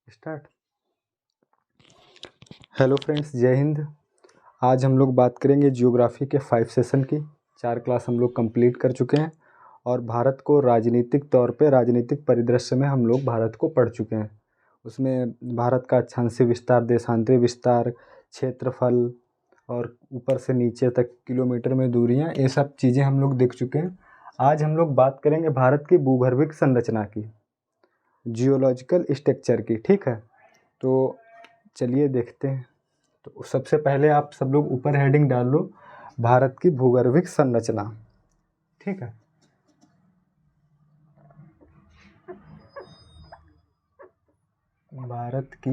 Start. Hello friends, जय हिंद। आज हम लोग बात करेंगे जियोग्राफी के 5 सेशन की। 4 क्लास हम लोग कंप्लीट कर चुके हैं और भारत को राजनीतिक तौर पे, राजनीतिक परिदृश्य में हम लोग भारत को पढ़ चुके हैं। उसमें भारत का अक्षांशीय विस्तार, देशांतरीय विस्तार, क्षेत्रफल और ऊपर से नीचे तक किलोमीटर में दूरियां, ये सब चीज़ें हम लोग देख चुके हैं। आज हम लोग बात करेंगे भारत की भूगर्भिक संरचना की, जियोलॉजिकल स्ट्रक्चर की। ठीक है, तो चलिए देखते हैं। तो सबसे पहले आप सब लोग ऊपर हेडिंग डाल लो, भारत की भूगर्भिक संरचना। ठीक है, भारत की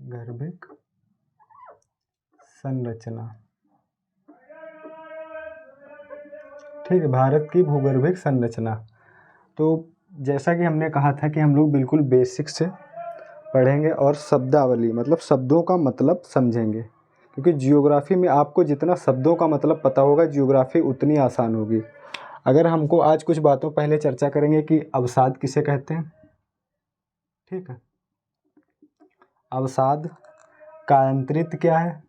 भूगर्भिक संरचना। ठीक है, भारत की भूगर्भिक संरचना। तो जैसा कि हमने कहा था कि हम लोग बिल्कुल बेसिक से पढ़ेंगे और शब्दावली मतलब शब्दों का मतलब समझेंगे, क्योंकि जियोग्राफी में आपको जितना शब्दों का मतलब पता होगा, जियोग्राफी उतनी आसान होगी। अगर हमको आज कुछ बातों पहले चर्चा करेंगे कि अवसाद किसे कहते हैं। ठीक है, अवसाद, कायांतरित क्या है,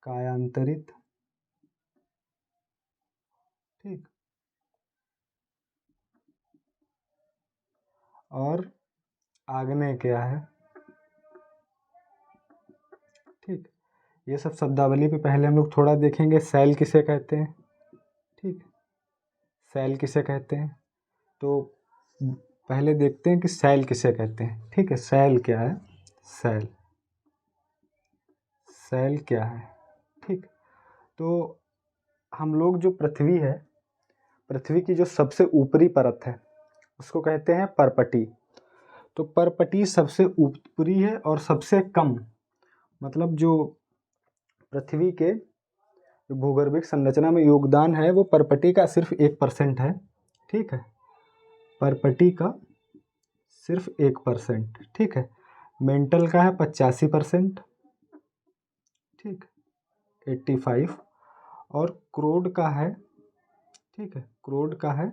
कायांतरित। ठीक, और आग्नेय क्या है। ठीक, ये सब शब्दावली पे पहले हम लोग थोड़ा देखेंगे। शैल किसे कहते हैं। ठीक, शैल किसे कहते हैं, तो पहले देखते हैं कि शैल किसे कहते हैं। ठीक है, शैल क्या है, शैल, शैल क्या है। ठीक, तो हम लोग जो पृथ्वी है, पृथ्वी की जो सबसे ऊपरी परत है उसको कहते हैं परपटी। तो परपटी सबसे ऊपरी है और सबसे कम, मतलब जो पृथ्वी के भूगर्भिक संरचना में योगदान है वो परपटी का सिर्फ 1% है। ठीक है, परपटी का सिर्फ 1%। ठीक है, मेंटल का है 85%। ठीक, 85। और क्रोड का है, ठीक है, क्रोड का है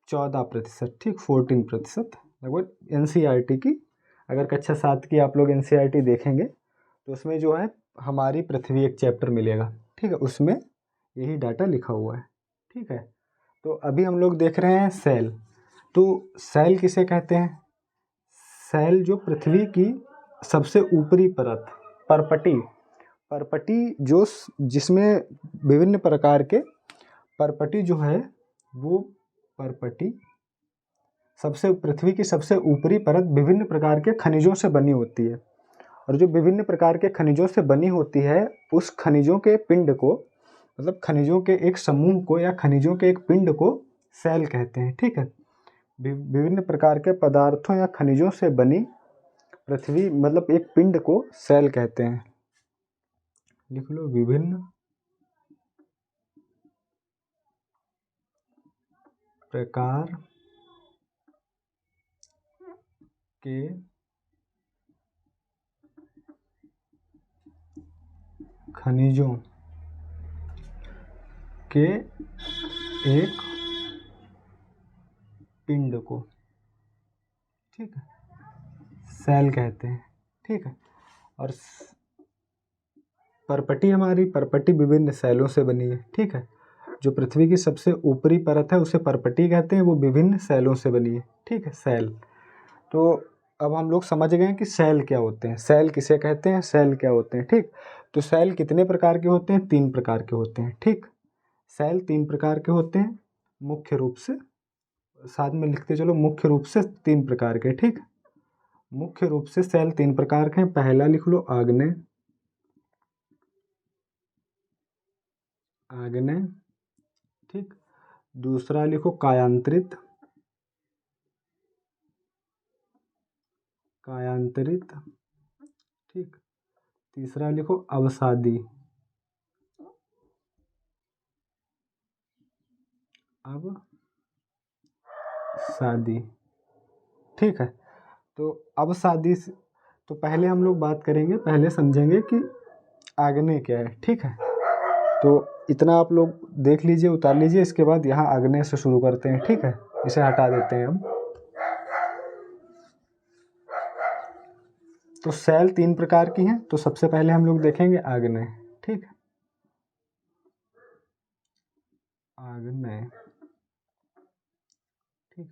14%। ठीक, 14% लगभग। एनसीईआरटी की, अगर कक्षा 7 की आप लोग एनसीईआरटी देखेंगे तो उसमें जो है हमारी पृथ्वी एक चैप्टर मिलेगा। ठीक है, उसमें यही डाटा लिखा हुआ है। ठीक है, तो अभी हम लोग देख रहे हैं शैल। तो शैल किसे कहते हैं, शैल जो पृथ्वी की सबसे ऊपरी परत, परपटी, परपटी जो जिसमें विभिन्न प्रकार के, परपटी जो है वो परपटी सबसे, पृथ्वी की सबसे ऊपरी परत विभिन्न प्रकार के खनिजों से बनी होती है। और जो विभिन्न प्रकार के खनिजों से बनी होती है, उस खनिजों के पिंड को, मतलब खनिजों के एक समूह को या खनिजों के एक पिंड को शैल कहते हैं। ठीक है, विभिन्न प्रकार के पदार्थों या खनिजों से बनी पृथ्वी मतलब एक पिंड को शैल कहते हैं। लिख लो, विभिन्न प्रकार के खनिजों के एक पिंड को, ठीक है, शैल कहते हैं। ठीक है, और परपटी, हमारी परपटी विभिन्न शैलों से बनी है। ठीक है, जो पृथ्वी की सबसे ऊपरी परत है उसे परपटी कहते हैं, वो विभिन्न शैलों से बनी है। ठीक है, शैल। तो अब हम लोग समझ गए कि शैल क्या होते हैं, शैल किसे कहते हैं, शैल क्या होते हैं। ठीक, तो शैल कितने प्रकार के होते हैं, 3 प्रकार के होते हैं। ठीक, शैल 3 प्रकार के होते हैं मुख्य रूप से, साथ में लिखते चलो, मुख्य रूप से 3 प्रकार के। ठीक, मुख्य रूप से शैल 3 प्रकार के हैं। पहला लिख लो, आग्नेय, आग्नेय। ठीक, दूसरा लिखो कायांतरित, कायांतरित। ठीक, तीसरा लिखो अवसादी, अवसादी। ठीक है, तो अवसादी तो पहले हम लोग बात करेंगे, पहले समझेंगे कि आग्नेय क्या है। ठीक है, तो इतना आप लोग देख लीजिए, उतार लीजिए। इसके बाद यहाँ आग्नेय से शुरू करते हैं, ठीक है, इसे हटा देते हैं हम। तो सेल 3 प्रकार की हैं। तो सबसे पहले हम लोग देखेंगे आग्नेय, ठीक है, आग्नेय, ठीक।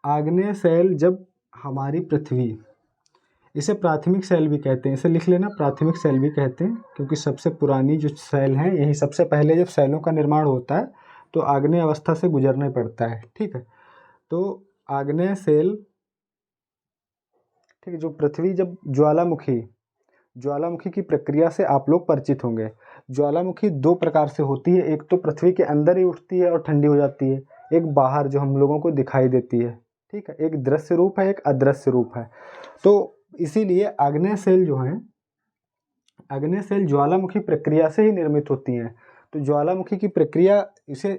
आग्नेय सेल जब हमारी पृथ्वी, इसे प्राथमिक सेल भी कहते हैं, इसे लिख लेना, प्राथमिक सेल भी कहते हैं, क्योंकि सबसे पुरानी जो सेल हैं यही सबसे पहले जब सेलों का निर्माण होता है तो आग्नेय अवस्था से गुजरना पड़ता है, ठीक है। तो आग्नेय सेल, ठीक है, जो पृथ्वी जब ज्वालामुखी की प्रक्रिया से आप लोग परिचित होंगे। ज्वालामुखी 2 प्रकार से होती है, एक तो पृथ्वी के अंदर ही उठती है और ठंडी हो जाती है, एक बाहर जो हम लोगों को दिखाई देती है, ठीक है। एक दृश्य रूप है, एक अदृश्य रूप है। तो इसीलिए आग्नेय सेल जो हैं, आग्नेय सेल ज्वालामुखी प्रक्रिया से ही निर्मित होती हैं। तो ज्वालामुखी की प्रक्रिया, इसे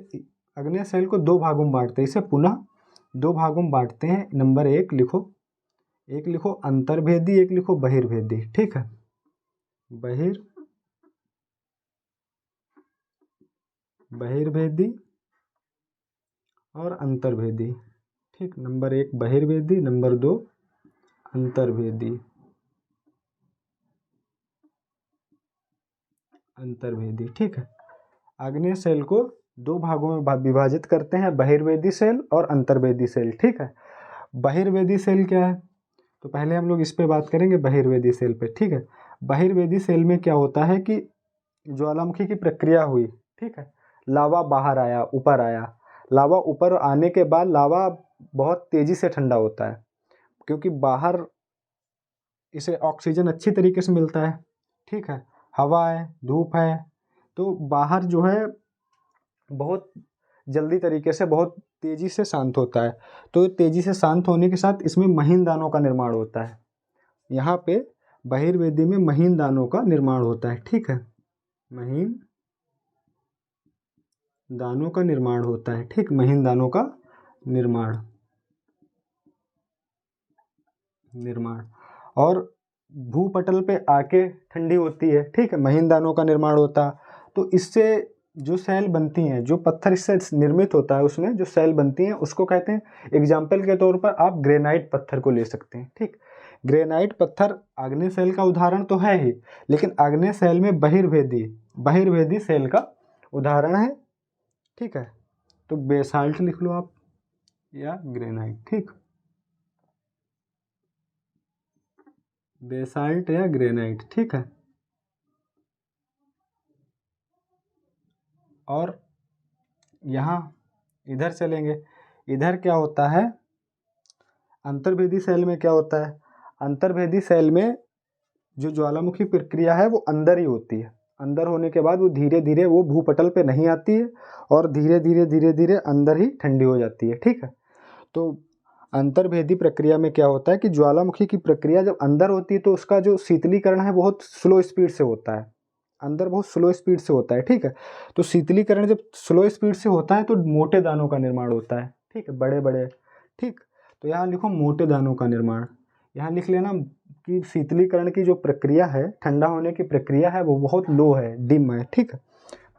आग्नेय सेल को 2 भागों में बांटते हैं, इसे पुनः 2 भागों में बांटते हैं। नंबर 1 लिखो, एक लिखो अंतर्भेदी, एक लिखो बहिर्भेदी, ठीक है, बहिर्भेदी और अंतर्भेदी, ठीक। नंबर 1 बहिर्भेदी, नंबर 2 अंतर्भेदी, ठीक है। आग्नेय सेल को 2 भागों में विभाजित करते हैं, बहिर्भेदी सेल और अंतर्भेदी सेल, ठीक है। बहिर्भेदी सेल क्या है? तो पहले हम लोग इस पे बात करेंगे, बहिर्भेदी सेल पे, ठीक है। बहिर्भेदी सेल में क्या होता है कि ज्वालामुखी की प्रक्रिया हुई, ठीक है, लावा बाहर आया, ऊपर आया, लावा ऊपर आने के बाद लावा बहुत तेजी से ठंडा होता है, क्योंकि बाहर इसे ऑक्सीजन अच्छी तरीके से मिलता है, ठीक है, हवा है, धूप है, तो बाहर जो है बहुत जल्दी तरीके से, बहुत तेजी से शांत होता है। तो तेजी से शांत होने के साथ इसमें महीन दानों का निर्माण होता है। यहाँ पे बहिर्वेदी में महीन दानों का निर्माण होता है, ठीक है, महीन दानों का निर्माण होता है, ठीक, महीन दानों का निर्माण और भूपटल पे आके ठंडी होती है, ठीक है, महीन दानों का निर्माण होता। तो इससे जो सेल बनती हैं, जो पत्थर इससे निर्मित होता है, उसमें जो सेल बनती हैं उसको कहते हैं, एग्जाम्पल के तौर पर आप ग्रेनाइट पत्थर को ले सकते हैं, ठीक। ग्रेनाइट पत्थर आग्नेय सेल का उदाहरण तो है ही, लेकिन आग्नेय सेल में बहिर्भेदी सेल का उदाहरण है, ठीक है। तो बेसाल्ट लिख लो आप या ग्रेनाइट, ठीक, बेसाल्ट या ग्रेनाइट, ठीक है। और यहाँ इधर चलेंगे, इधर क्या होता है, अंतर्भेदी सेल में क्या होता है, अंतर्भेदी सेल में जो ज्वालामुखी प्रक्रिया है वो अंदर ही होती है। अंदर होने के बाद वो धीरे धीरे वो भूपटल पे नहीं आती है और धीरे धीरे अंदर ही ठंडी हो जाती है, ठीक है। तो अंतर्भेदी प्रक्रिया में क्या होता है कि ज्वालामुखी की प्रक्रिया जब अंदर होती है तो उसका जो शीतलीकरण है बहुत स्लो स्पीड से होता है, अंदर बहुत स्लो स्पीड से होता है, ठीक है। तो शीतलीकरण जब स्लो स्पीड से होता है तो मोटे दानों का निर्माण होता है, ठीक है, बड़े बड़े, ठीक। तो यहाँ लिखो मोटे दानों का निर्माण, यहाँ लिख लेना कि शीतलीकरण की जो प्रक्रिया है, ठंडा होने की प्रक्रिया है, वो बहुत लो है, डिम है, ठीक है।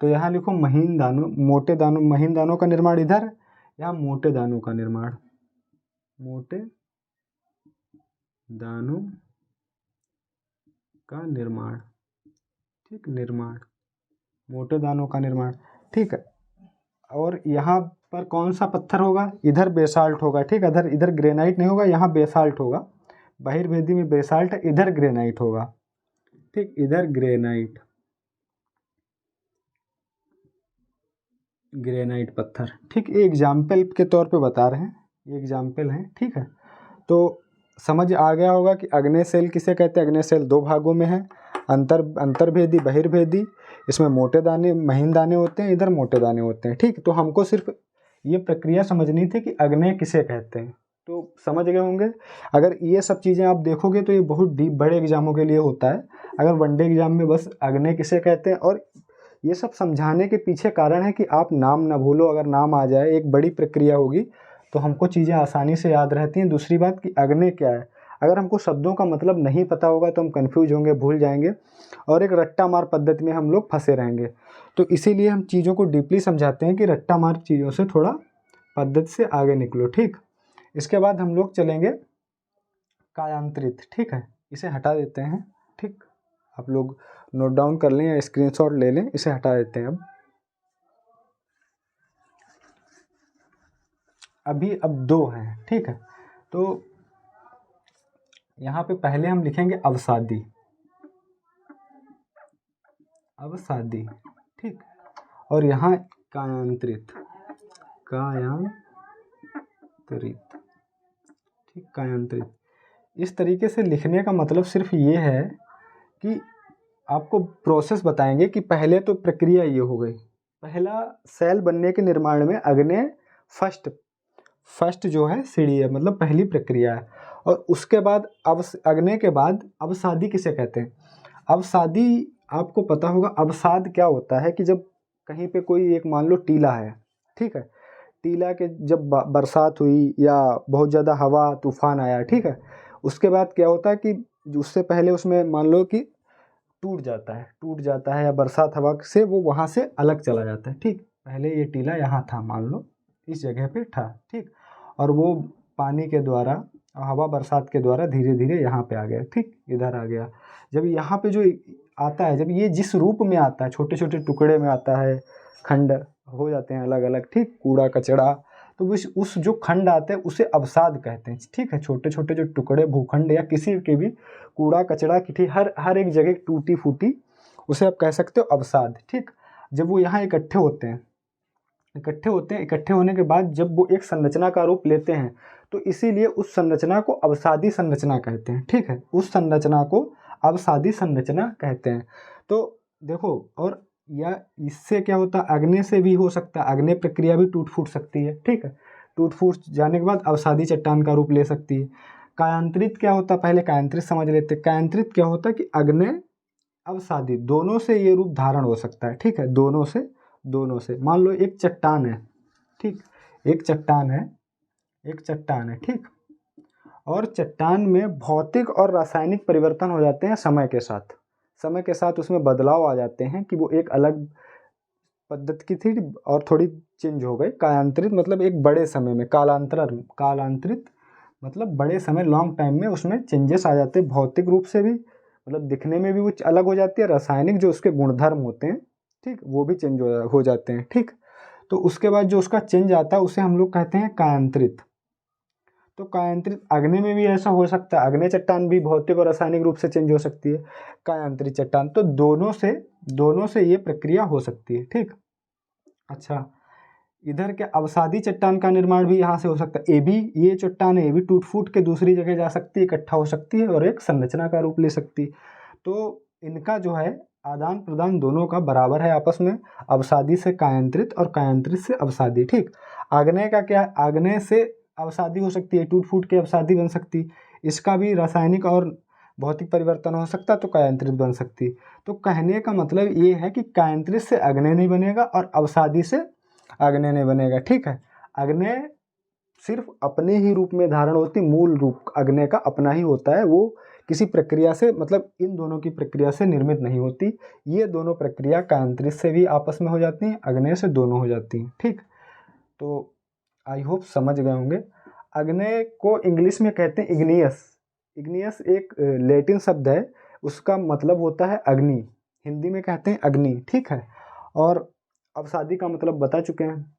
तो यहाँ लिखो महीन दानों, मोटे दानों, महीन दानों का निर्माण इधर, यहाँ मोटे दानों का निर्माण, मोटे दानों का निर्माण, ठीक, मोटे दानों का निर्माण, ठीक है। और यहाँ पर कौन सा पत्थर होगा, इधर बेसाल्ट होगा, ठीक है, इधर ग्रेनाइट नहीं होगा, यहाँ बेसाल्ट होगा। बहिर्भेदी में बेसाल्ट है, इधर ग्रेनाइट होगा, ठीक, इधर ग्रेनाइट पत्थर, ठीक। ये एग्जाम्पल के तौर पे बता रहे हैं, ये एग्जाम्पल हैं, ठीक है। तो समझ आ गया होगा कि आग्नेय सेल किसे कहते हैं। आग्नेय सेल 2 भागों में है, अंतर्भेदी बहिर्भेदी। इसमें मोटे दाने, महीन दाने होते हैं, इधर मोटे दाने होते हैं, ठीक। तो हमको सिर्फ ये प्रक्रिया समझनी थी कि आग्नेय किसे कहते हैं, तो समझ गए होंगे। अगर ये सब चीज़ें आप देखोगे तो ये बहुत डीप बड़े एग्जामों के लिए होता है। अगर वनडे एग्जाम में बस आग्नेय किसे कहते हैं, और ये सब समझाने के पीछे कारण है कि आप नाम ना भूलो। अगर नाम आ जाए, एक बड़ी प्रक्रिया होगी तो हमको चीज़ें आसानी से याद रहती हैं। दूसरी बात कि आग्नेय क्या है, अगर हमको शब्दों का मतलब नहीं पता होगा तो हम कंफ्यूज होंगे, भूल जाएंगे और एक रट्टा मार पद्धति में हम लोग फंसे रहेंगे। तो इसीलिए हम चीज़ों को डीपली समझाते हैं कि रट्टा मार चीज़ों से थोड़ा पद्धति से आगे निकलो, ठीक। इसके बाद हम लोग चलेंगे कायांतरित, ठीक है। इसे हटा देते हैं, ठीक। आप लोग नोट डाउन कर लें या स्क्रीनशॉट ले लें, इसे हटा देते हैं। अब दो हैं, ठीक है। तो यहाँ पे पहले हम लिखेंगे अवसादी, अवसादी, ठीक। और यहाँ कायांतरित, कायांतरित, ठीक, कायांतरित। इस तरीके से लिखने का मतलब सिर्फ ये है कि आपको प्रोसेस बताएंगे कि पहले तो प्रक्रिया ये हो गई, पहला सेल बनने के निर्माण में अग्ने फर्स्ट जो है सीढ़ी है, मतलब पहली प्रक्रिया है। और उसके बाद अग्ने के बाद अवसादी किसे कहते हैं? अवसादी आपको पता होगा, अवसाद क्या होता है कि जब कहीं पे कोई एक मान लो टीला है, ठीक है, टीला के जब बरसात हुई या बहुत ज़्यादा हवा तूफान आया, ठीक है, उसके बाद क्या होता है कि उससे पहले उसमें मान लो कि टूट जाता है या बरसात हवा से वो वहाँ से अलग चला जाता है, ठीक। पहले ये टीला यहाँ था, मान लो इस जगह पे था, ठीक, और वो पानी के द्वारा, हवा बरसात के द्वारा धीरे धीरे यहाँ पे आ गया, ठीक, इधर आ गया। जब यहाँ पे जो आता है, जब ये जिस रूप में आता है, छोटे छोटे टुकड़े में आता है, खंड हो जाते हैं अलग अलग, ठीक, कूड़ा कचड़ा, तो उस जो खंड आते हैं उसे अवसाद कहते हैं, ठीक है। छोटे छोटे जो टुकड़े भूखंड या किसी के भी कूड़ा कचड़ा की हर एक जगह टूटी फूटी, उसे आप कह सकते हो अवसाद, ठीक। जब वो यहाँ इकट्ठे होते हैं, इकट्ठे होने के बाद जब वो एक संरचना का रूप लेते हैं, तो इसीलिए उस संरचना को अवसादी संरचना कहते हैं, ठीक है। उस संरचना को अवसादी संरचना कहते हैं। तो देखो, और या इससे क्या होता है, अग्नि से भी हो सकता है, अग्नि प्रक्रिया भी टूट फूट सकती है, ठीक है। टूट फूट जाने के बाद अवसादी चट्टान का रूप ले सकती है। कायांतरित क्या होता है, पहले कायांतरित समझ लेते हैं। कायांतरित क्या होता है कि अग्नि अवसादी दोनों से ये रूप धारण हो सकता है, ठीक है, दोनों से। मान लो एक चट्टान है, ठीक, एक चट्टान है, ठीक, और चट्टान में भौतिक और रासायनिक परिवर्तन हो जाते हैं समय के साथ उसमें बदलाव आ जाते हैं कि वो एक अलग पद्धति की थी और थोड़ी चेंज हो गई। कायांतरित मतलब एक बड़े समय में, कालांतरित मतलब बड़े समय, लॉन्ग टाइम में उसमें चेंजेस आ जाते हैं, भौतिक रूप से भी, मतलब दिखने में भी वो अलग हो जाती है, रासायनिक जो उसके गुणधर्म होते हैं, ठीक, वो भी चेंज हो जाते हैं, ठीक। तो उसके बाद जो उसका चेंज आता है उसे हम लोग कहते हैं कायांतरित। तो कायांतरित अग्नि में भी ऐसा हो सकता है, अग्नि चट्टान भी भौतिक और रासायनिक रूप से चेंज हो सकती है, कायांतरित चट्टान। तो दोनों से ये प्रक्रिया हो सकती है, ठीक। अच्छा, इधर के अवसादी चट्टान का निर्माण भी यहाँ से हो सकता है। ये चट्टान है, ये भी टूट फूट के दूसरी जगह जा सकती है, इकट्ठा हो सकती है और एक संरचना का रूप ले सकती है। तो इनका जो है आदान प्रदान दोनों का बराबर है आपस में, अवसादी से कायांतरित और कायांतरित से अवसादी, ठीक। आग्नेय का क्या है, आग्नेय से अवसादी हो सकती है, टूट फूट के अवसादी बन सकती, इसका भी रासायनिक और भौतिक परिवर्तन हो सकता है, तो कायांतरित बन सकती। तो कहने का मतलब ये है कि कायांतरित से आग्नेय नहीं बनेगा और अवसादी से आग्नेय नहीं बनेगा, ठीक है। आग्नेय सिर्फ अपने ही रूप में धारण होती, मूल रूप आग्नेय का अपना ही होता है, वो किसी प्रक्रिया से, मतलब इन दोनों की प्रक्रिया से निर्मित नहीं होती। ये दोनों प्रक्रिया कायांतरित से भी आपस में हो जाती हैं, आग्नेय से दोनों हो जाती हैं, ठीक। तो आई होप समझ गए होंगे। आग्नेय को इंग्लिश में कहते हैं इग्नियस एक लैटिन शब्द है, उसका मतलब होता है अग्नि, हिंदी में कहते हैं अग्नि, ठीक है। और अवसादी का मतलब बता चुके हैं,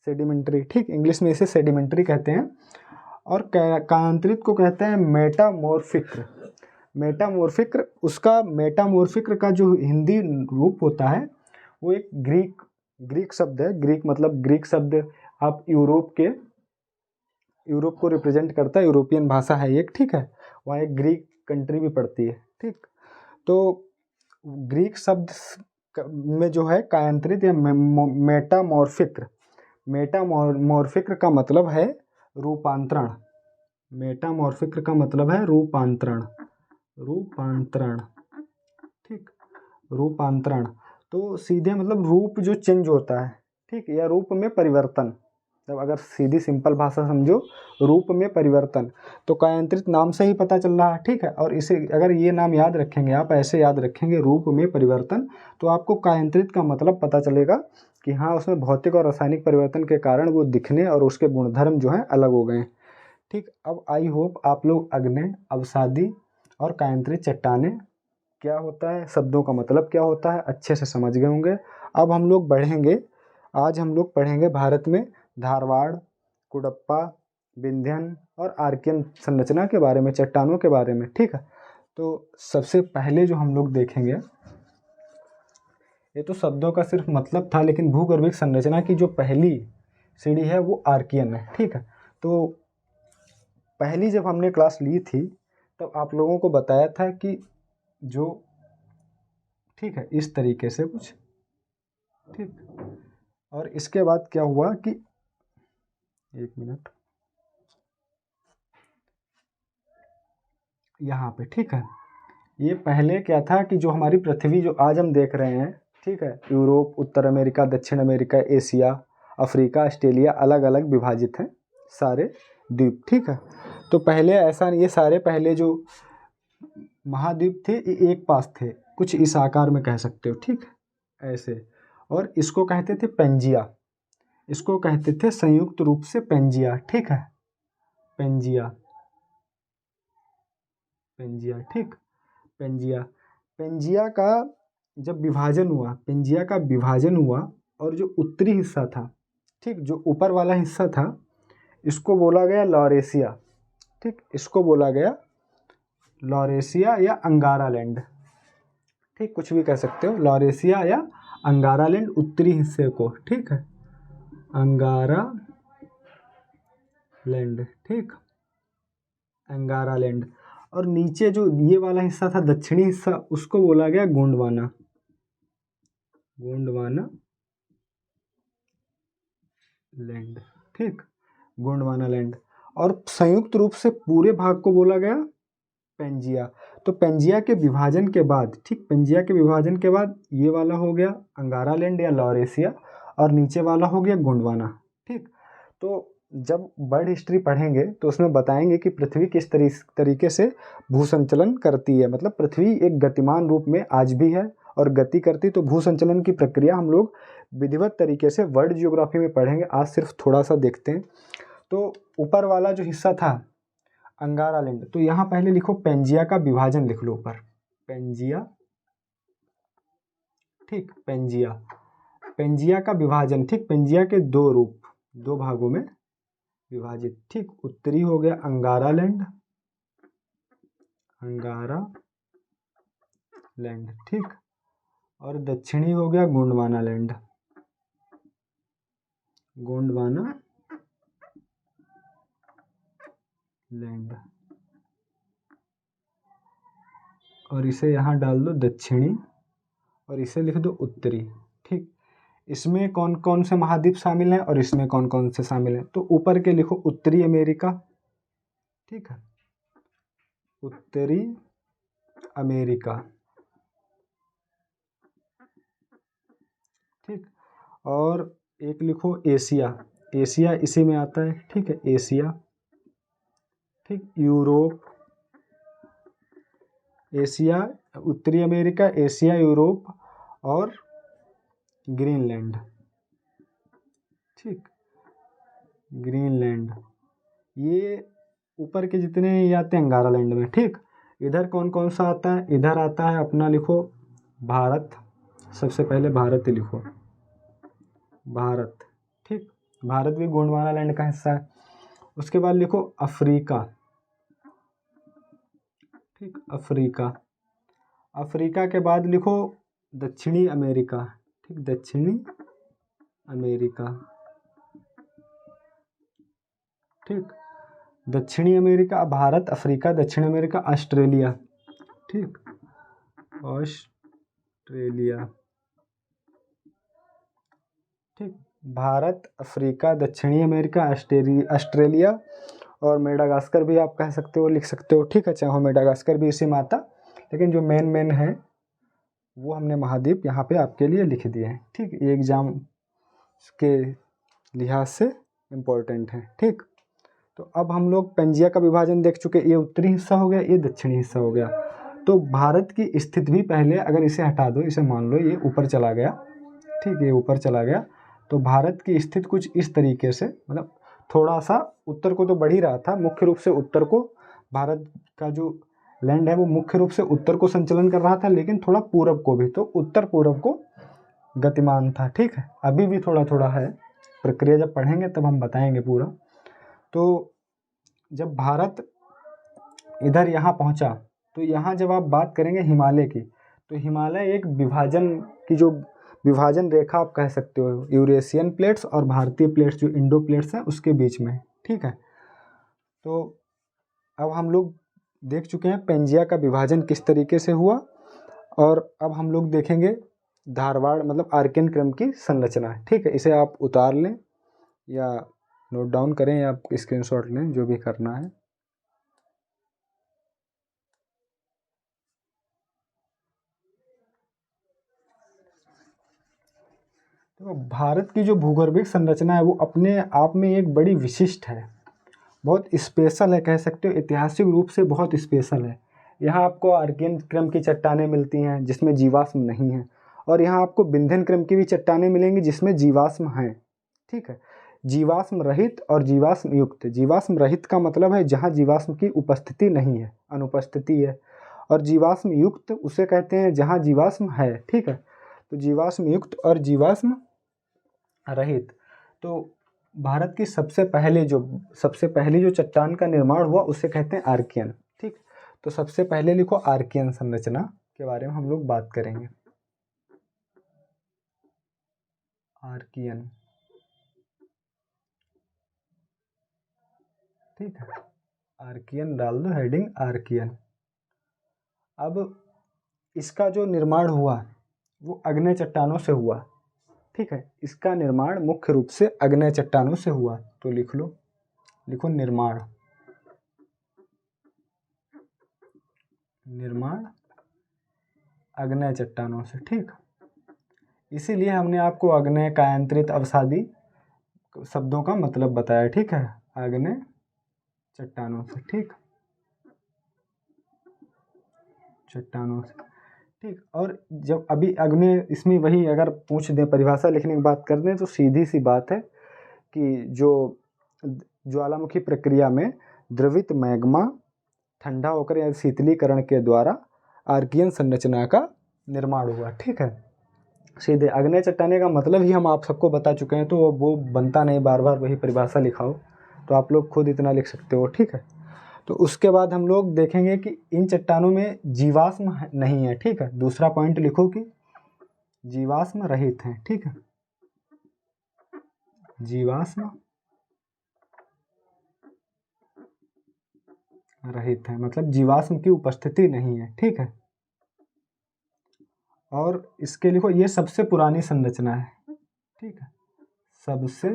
सेडिमेंट्री, ठीक, इंग्लिश में इसे सेडिमेंट्री कहते हैं। और कायांतरित को कहते हैं मेटामॉर्फिक। उसका मेटामॉर्फिक का जो हिंदी रूप होता है वो एक ग्रीक शब्द है। ग्रीक शब्द आप यूरोप को रिप्रेजेंट करता है, यूरोपियन भाषा है एक, ठीक है। वहाँ एक ग्रीक कंट्री भी पड़ती है, ठीक। तो ग्रीक शब्द में जो है कायांतरित या मेटामॉर्फिक का मतलब है रूपांतरण। मेटामॉर्फिक का मतलब है रूपांतरण, ठीक, रूपांतरण। तो सीधे मतलब रूप जो चेंज होता है, ठीक, या रूप में परिवर्तन, जब अगर सीधी सिंपल भाषा समझो, रूप में परिवर्तन, तो कायांतरित नाम से ही पता चल रहा है, ठीक है। और इसे अगर ये नाम याद रखेंगे आप, ऐसे याद रखेंगे रूप में परिवर्तन, तो आपको कायांतरित का मतलब पता चलेगा कि हाँ उसमें भौतिक और रासायनिक परिवर्तन के कारण वो दिखने और उसके गुणधर्म जो हैं अलग हो गए, ठीक। अब आई होप आप लोग अग्नि, अवसादी और कायांतरित चट्टानें क्या होता है, शब्दों का मतलब क्या होता है, अच्छे से समझ गए होंगे। अब हम लोग बढ़ेंगे, आज हम लोग पढ़ेंगे भारत में धारवाड़, कुडप्पा, विंध्यन और आर्कियन संरचना के बारे में, चट्टानों के बारे में, ठीक है। तो सबसे पहले जो हम लोग देखेंगे, ये तो शब्दों का सिर्फ मतलब था, लेकिन भूगर्भिक संरचना की जो पहली सीढ़ी है वो आर्कियन है, ठीक है। तो पहली जब हमने क्लास ली थी तब आप लोगों को बताया था कि जो, ठीक है, इस तरीके से कुछ, ठीक। और इसके बाद क्या हुआ कि, एक मिनट, यहाँ पे, ठीक है, ये पहले क्या था कि जो हमारी पृथ्वी जो आज हम देख रहे हैं, ठीक है, यूरोप, उत्तर अमेरिका, दक्षिण अमेरिका, एशिया, अफ्रीका, ऑस्ट्रेलिया, अलग अलग विभाजित हैं सारे द्वीप, ठीक है। तो पहले ऐसा, ये सारे पहले जो महाद्वीप थे ये एक पास थे, कुछ इस आकार में कह सकते हो, ठीक, ऐसे। और इसको कहते थे पेंजिया, इसको कहते थे संयुक्त रूप से पेंजिया, ठीक है, पेंजिया, पेंजिया, ठीक, पेंजिया। पेंजिया का जब विभाजन हुआ, पेंजिया का विभाजन हुआ, और जो उत्तरी हिस्सा था, ठीक, जो ऊपर वाला हिस्सा था, इसको बोला गया लॉरेशिया, ठीक, इसको बोला गया लॉरेशिया या अंगारा लैंड, ठीक, कुछ भी कह सकते हो, लॉरेशिया या अंगारा लैंड, उत्तरी हिस्से को, ठीक है, अंगारा लैंड, ठीक, अंगारा लैंड। और नीचे जो ये वाला हिस्सा था, दक्षिणी हिस्सा, उसको बोला गया गोंडवाना, गोंडवाना लैंड, ठीक, गोंडवाना लैंड। और संयुक्त रूप से पूरे भाग को बोला गया पेंजिया। तो पेंजिया के विभाजन के बाद, ठीक, पेंजिया के विभाजन के बाद ये वाला हो गया अंगारा लैंड या लॉरेशिया, और नीचे वाला हो गया गोंडवाना, ठीक। तो जब वर्ल्ड हिस्ट्री पढ़ेंगे तो उसमें बताएंगे कि पृथ्वी किस तरीके से भूसंचलन करती है, मतलब पृथ्वी एक गतिमान रूप में आज भी है और गति करती, तो भूसंचलन की प्रक्रिया हम लोग विधिवत तरीके से वर्ल्ड जियोग्राफी में पढ़ेंगे। आज सिर्फ थोड़ा सा देखते हैं। तो ऊपर वाला जो हिस्सा था अंगारा लैंड, तो यहाँ पहले लिखो पेंजिया का विभाजन लिख लो ऊपर, पेंजिया, ठीक, पेंजिया, पेंजिया का विभाजन, ठीक, पेंजिया के दो रूप, दो भागों में विभाजित, ठीक, उत्तरी हो गया अंगारा लैंड, अंगारा लैंड, ठीक, और दक्षिणी हो गया गोंडवाना लैंड, गोंडवाना लैंड। और इसे यहाँ डाल दो दक्षिणी, और इसे लिख दो उत्तरी, ठीक। इसमें कौन कौन से महाद्वीप शामिल हैं और इसमें कौन कौन से शामिल हैं, तो ऊपर के लिखो उत्तरी अमेरिका, ठीक है, उत्तरी अमेरिका, ठीक। और एक लिखो एशिया, एशिया इसी में आता है, ठीक है, एशिया, ठीक, यूरोप, एशिया, उत्तरी अमेरिका, एशिया, यूरोप और ग्रीनलैंड, ठीक, ग्रीनलैंड। ये ऊपर के जितने ये आते हैं अंगारा लैंड में, ठीक। इधर कौन कौन सा आता है, इधर आता है अपना, लिखो भारत, सबसे पहले भारत ही लिखो, भारत, ठीक, भारत भी गोंडवाना लैंड का हिस्सा है। उसके बाद लिखो अफ्रीका, ठीक, अफ्रीका, अफ्रीका के बाद लिखो दक्षिणी अमेरिका, ठीक, दक्षिणी अमेरिका, ठीक, दक्षिणी अमेरिका, भारत, अफ्रीका, दक्षिण अमेरिका, ऑस्ट्रेलिया, ठीक, ऑस्ट्रेलिया, ठीक, भारत, अफ्रीका, दक्षिणी अमेरिका, ऑस्ट्रेलिया और मेडागास्कर भी आप कह सकते हो, लिख सकते हो, ठीक है, चाहे मेडागास्कर भी इसी में आता, लेकिन जो मेन मेन है वो हमने महाद्वीप यहाँ पे आपके लिए लिख दिए हैं, ठीक। ये एग्जाम के लिहाज से इम्पोर्टेंट हैं। ठीक, तो अब हम लोग पेंजिया का विभाजन देख चुके, ये उत्तरी हिस्सा हो गया, ये दक्षिणी हिस्सा हो गया। तो भारत की स्थिति भी पहले, अगर इसे हटा दो, इसे मान लो ये ऊपर चला गया, ठीक है, ये ऊपर चला गया, तो भारत की स्थिति कुछ इस तरीके से, मतलब थोड़ा सा उत्तर को तो बढ़ ही रहा था, मुख्य रूप से उत्तर को, भारत का जो लैंड है वो मुख्य रूप से उत्तर को संचलन कर रहा था, लेकिन थोड़ा पूरब को भी, तो उत्तर पूरब को गतिमान था। ठीक है, अभी भी थोड़ा थोड़ा है, प्रक्रिया जब पढ़ेंगे तब हम बताएंगे पूरा। तो जब भारत इधर यहाँ पहुँचा, तो यहाँ जब आप बात करेंगे हिमालय की, तो हिमालय एक विभाजन की, जो विभाजन रेखा आप कह सकते हो, यूरेशियन प्लेट्स और भारतीय प्लेट्स जो इंडो प्लेट्स हैं उसके बीच में। ठीक है, तो अब हम लोग देख चुके हैं पेंजिया का विभाजन किस तरीके से हुआ, और अब हम लोग देखेंगे धारवाड़ मतलब आर्कियन क्रम की संरचना। ठीक है, इसे आप उतार लें या नोट डाउन करें या स्क्रीनशॉट लें, जो भी करना है। तो भारत की जो भूगर्भिक संरचना है वो अपने आप में एक बड़ी विशिष्ट है, बहुत स्पेशल है, कह सकते हो ऐतिहासिक रूप से बहुत स्पेशल है। यहाँ आपको आर्कियन क्रम की चट्टानें मिलती हैं जिसमें जीवाश्म नहीं है, और यहाँ आपको विंध्यन क्रम की भी चट्टानें मिलेंगी जिसमें जीवाश्म हैं। ठीक है, जीवाश्म रहित और जीवाश्म युक्त। जीवाश्म रहित का मतलब है जहाँ जीवाश्म की उपस्थिति नहीं है, अनुपस्थिति है, और जीवाश्म युक्त उसे कहते हैं जहाँ जीवाश्म है। ठीक है, तो जीवाश्म युक्त और जीवाश्म रहित। तो भारत की सबसे पहली जो चट्टान का निर्माण हुआ उसे कहते हैं आर्कियन। ठीक, तो सबसे पहले लिखो आर्कियन संरचना के बारे में हम लोग बात करेंगे। आर्कियन, ठीक है, आर्कियन डाल दो हेडिंग आर्कियन। अब इसका जो निर्माण हुआ वो अग्नेय चट्टानों से हुआ। ठीक है, इसका निर्माण मुख्य रूप से अग्नेय चट्टानों से हुआ। तो लिखो निर्माण अग्नेय चट्टानों से। ठीक, इसीलिए हमने आपको अग्नेय, कायांतरित, अवसादी शब्दों का मतलब बताया। ठीक है, अग्नेय चट्टानों से। ठीक, चट्टानों से। ठीक, और जब अभी अग्नि, इसमें वही अगर पूछ दें, परिभाषा लिखने की बात कर दें, तो सीधी सी बात है कि जो ज्वालामुखी प्रक्रिया में द्रवित मैग्मा ठंडा होकर या शीतलीकरण के द्वारा आर्कियन संरचना का निर्माण हुआ। ठीक है, सीधे अग्नेय चट्टाने का मतलब ही हम आप सबको बता चुके हैं, तो वो बनता नहीं बार बार वही परिभाषा लिखाओ, तो आप लोग खुद इतना लिख सकते हो। ठीक है, तो उसके बाद हम लोग देखेंगे कि इन चट्टानों में जीवाश्म नहीं है। ठीक है, दूसरा पॉइंट लिखो कि जीवाश्म रहित हैं। ठीक है, जीवाश्म रहित है मतलब जीवाश्म की उपस्थिति नहीं है। ठीक है, और इसके लिखो ये सबसे पुरानी संरचना है। ठीक है, सबसे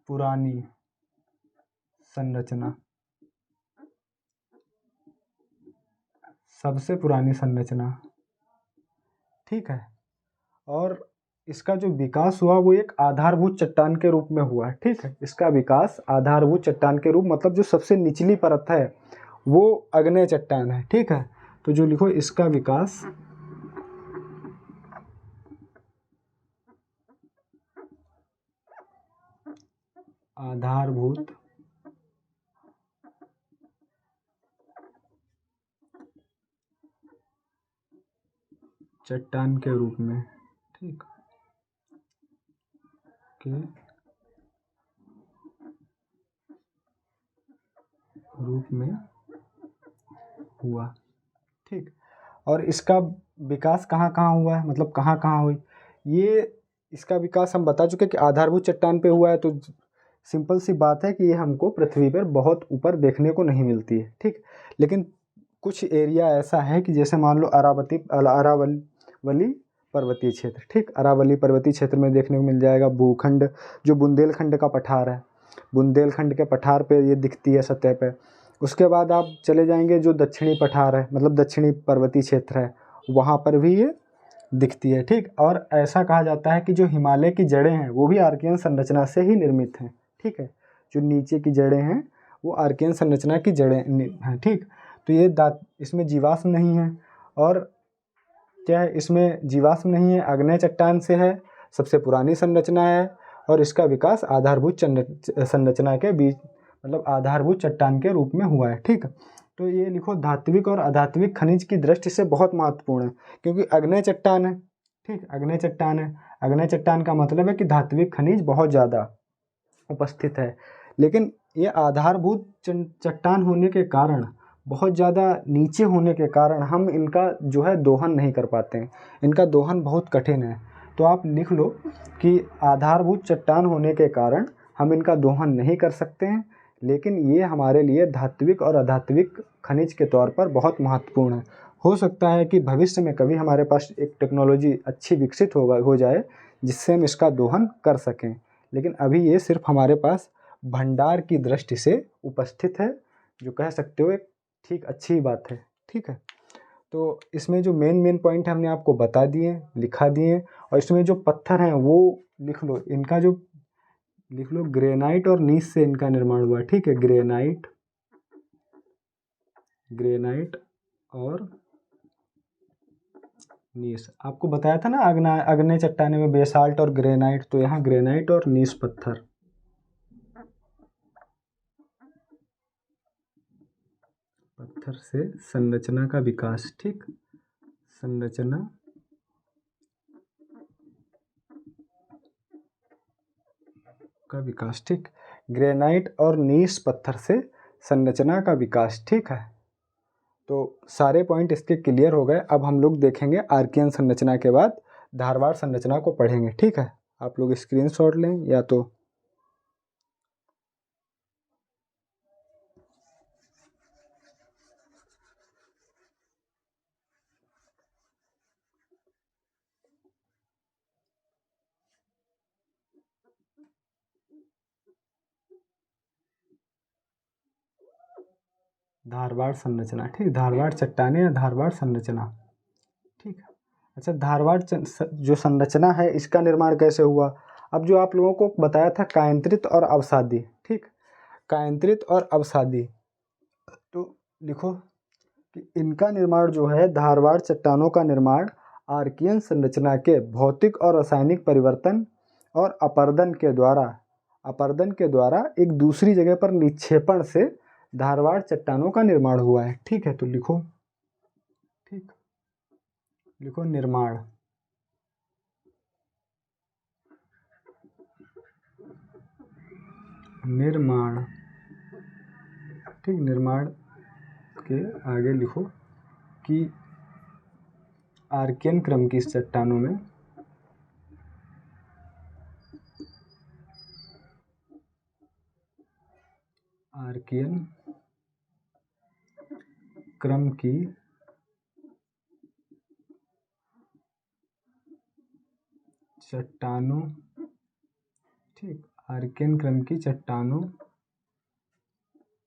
पुरानी संरचना, सबसे पुरानी संरचना। ठीक है, और इसका जो विकास हुआ वो एक आधारभूत चट्टान के रूप में हुआ है। ठीक है, इसका विकास आधारभूत चट्टान के रूप, मतलब जो सबसे निचली परत है वो अग्नेय चट्टान है। ठीक है, तो जो लिखो इसका विकास आधारभूत चट्टान के रूप में, ठीक, के रूप में हुआ। ठीक, और इसका विकास कहाँ कहाँ हुआ है, मतलब कहाँ कहाँ हुई ये, इसका विकास हम बता चुके कि आधारभूत चट्टान पे हुआ है। तो सिंपल सी बात है कि ये हमको पृथ्वी पर बहुत ऊपर देखने को नहीं मिलती है। ठीक, लेकिन कुछ एरिया ऐसा है कि जैसे मान लो अरावली पर्वतीय क्षेत्र। ठीक, अरावली पर्वतीय क्षेत्र में देखने को मिल जाएगा भूखंड, जो बुंदेलखंड का पठार है, बुंदेलखंड के पठार पे ये दिखती है सतह पे। उसके बाद आप चले जाएंगे जो दक्षिणी पठार है, मतलब दक्षिणी पर्वतीय क्षेत्र है, वहाँ पर भी ये दिखती है। ठीक, और ऐसा कहा जाता है कि जो हिमालय की जड़ें हैं वो भी आर्कियन संरचना से ही निर्मित हैं। ठीक है, जो नीचे की जड़ें हैं वो आर्कियन संरचना की जड़ें हैं। ठीक, तो ये इसमें जीवाश्म नहीं है, और क्या है, इसमें जीवाश्म नहीं है, आग्नेय चट्टान से है, सबसे पुरानी संरचना है, और इसका विकास आधारभूत संरचना के बीच, मतलब आधारभूत चट्टान के रूप में हुआ है। ठीक, तो ये लिखो धात्विक और अधात्विक खनिज की दृष्टि से बहुत महत्वपूर्ण है, क्योंकि आग्नेय चट्टान है। ठीक, आग्नेय चट्टान है, आग्नेय चट्टान का मतलब है कि धात्विक खनिज बहुत ज़्यादा उपस्थित है, लेकिन ये आधारभूत चट्टान होने के कारण, बहुत ज़्यादा नीचे होने के कारण हम इनका जो है दोहन नहीं कर पाते हैं, इनका दोहन बहुत कठिन है। तो आप लिख लो कि आधारभूत चट्टान होने के कारण हम इनका दोहन नहीं कर सकते हैं, लेकिन ये हमारे लिए धात्विक और अधात्विक खनिज के तौर पर बहुत महत्वपूर्ण है। हो सकता है कि भविष्य में कभी हमारे पास एक टेक्नोलॉजी अच्छी विकसित हो जाए जिससे हम इसका दोहन कर सकें, लेकिन अभी ये सिर्फ हमारे पास भंडार की दृष्टि से उपस्थित है, जो कह सकते हो एक ठीक अच्छी बात है। ठीक है, तो इसमें जो मेन पॉइंट हमने आपको बता दिए, लिखा दिए, और इसमें जो पत्थर हैं वो लिख लो, इनका जो लिख लो ग्रेनाइट और नीस से इनका निर्माण हुआ। ठीक है, ग्रेनाइट और नीस, आपको बताया था ना आग्नेय चट्टाने में बेसाल्ट और ग्रेनाइट, तो यहाँ ग्रेनाइट और नीस पत्थर से संरचना का विकास। ठीक, संरचना का विकास। ठीक, ग्रेनाइट और नीस पत्थर से संरचना का विकास। ठीक है, तो सारे पॉइंट इसके क्लियर हो गए। अब हम लोग देखेंगे आर्कियन संरचना के बाद धारवाड़ संरचना को पढ़ेंगे। ठीक है, आप लोग स्क्रीनशॉट लें या तो धारवाड़ संरचना। ठीक, धारवाड़ चट्टानें या धारवाड़ संरचना। ठीक है, अच्छा, धारवाड़ जो संरचना है इसका निर्माण कैसे हुआ? अब जो आप लोगों को बताया था कायंत्रित और अवसादी। ठीक, कायंत्रित और अवसादी, तो लिखो कि इनका निर्माण जो है, धारवाड़ चट्टानों का निर्माण आर्कियन संरचना के भौतिक और रासायनिक परिवर्तन और अपरदन के द्वारा एक दूसरी जगह पर निक्षेपण से धारवाड़ चट्टानों का निर्माण हुआ है। ठीक है, तो लिखो, ठीक, लिखो निर्माण। ठीक, निर्माण के आगे लिखो कि आर्कियन क्रम की चट्टानों में आर्कियन क्रम की चट्टानों, ठीक, आर्कियन क्रम की चट्टानों